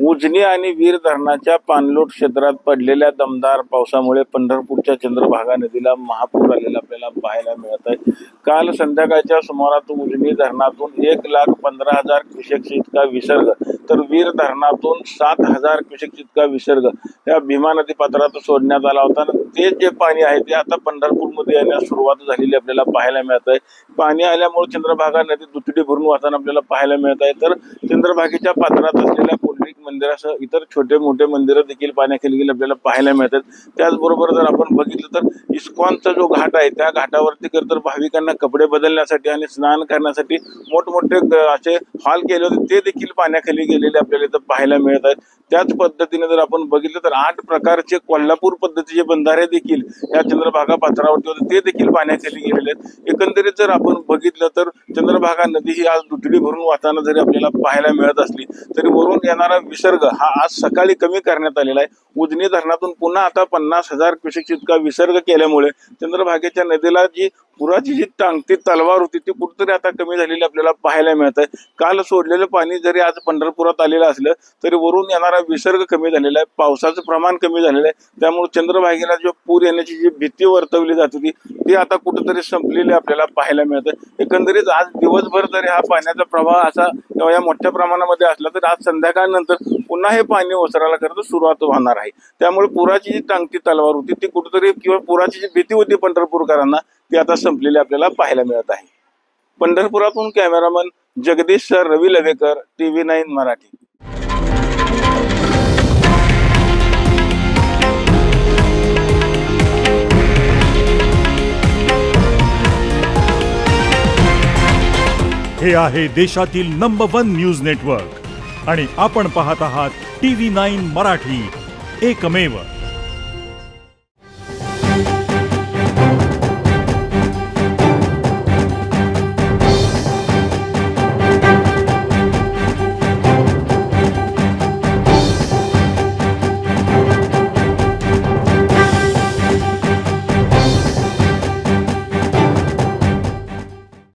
उजनी आणि वीर धरणाच्या पाणलोट क्षेत्रात पडलेल्या दमदार पावसामुळे पंढरपूरच्या चंद्रभागा नदीला महापूर आलेला आपल्याला पाहायला मिळत आहे। काल संध्याकाळच्या सुमारास उजनी धरणातून 1,15,000 क्युसेक्स इतका विसर्ग तर वीर धरणातून 7,000 क्युसेक्स इतका विसर्ग या भीमा नदी पात्रात सोडण्यात आला होता। ते जे पाणी आहे ते आता पंढरपूरमध्ये येण्यास सुरुवात झालेली आपल्याला पाहायला मिळत आहे। पाणी आल्यामुळे चंद्रभागा नदी दुथडी भरून वाहताना आपल्याला पाहायला मिळत आहे। तर चंद्रभागेच्या पात्रात असलेल्या पुंडलिक मंदिरासह इतर छोटे मोठे मंदिरं देखील पाण्याखाली गेले आपल्याला पाहायला मिळतात। त्याचबरोबर जर आपण बघितलं तर इस्कॉनचा जो घाट आहे त्या घाटावरती तर भाविकांना कपडे बदलण्यासाठी आणि स्नान करण्यासाठी मोठमोठे असे हॉल केले होते ते देखील पाण्याखाली गेलेले आपल्याला इथं पाहायला मिळत आहेत। त्याच पद्धतीने जर आपण बघितलं तर 8 प्रकारचे कोल्हापूर पद्धतीचे बंधारे देखील या चंद्रभागा पात्रावरती होते ते देखील पाण्याखाली गेलेले आहेत। एकंदरीत जर आपण बघितलं तर चंद्रभागा नदी ही आज दुथडी भरून वाहताना जरी आपल्याला पाहायला मिळत असली तरी वरून येणारा विसर्ग हा आज सकाळी कमी करण्यात आलेला आहे। उजनी धरणातून पुन्हा आता 50,000 क्युसेक्स इतका विसर्ग केल्यामुळे चंद्रभागेच्या नदीला जी पुराची जी टांगती तलवार होती ती कुठेतरी आता कमी झालेली आपल्याला पाहायला मिळत आहे। काल सोडलेलं पाणी जरी आज पंढरपुरात आलेलं असलं तरी वरून येणारा विसर्ग कमी झालेला आहे, पावसाचं प्रमाण कमी झालेलं आहे। त्यामुळे चंद्रभागेला जो पूर येण्याची जी भीती वर्तवली जात होती ती आता कुठेतरी संपलेली आपल्याला पाहायला मिळत आहे। एकंदरीत आज दिवसभर जरी हा पाण्याचा प्रवाह असा या मोठ्या प्रमाणामध्ये असला तर आज संध्याकाळनंतर पुन्हा हे पाणी ओसरायला करता सुरुवात होणार आहे। त्यामुळे पुराची जी टांगती तलवार होती ती कुठेतरी किंवा पुराची जी भीती होती पंढरपूरकरांना ती आता संपलेली आपल्याला पाहायला मिळत आहे। पंढरपुरातून कॅमेरामन जगदीश सर, रवी लवेकर, TV9 मराठी। हे आहे देशातील नंबर 1 न्यूज नेटवर्क आणि आपण पाहत आहात TV9 मराठी, एकमेव।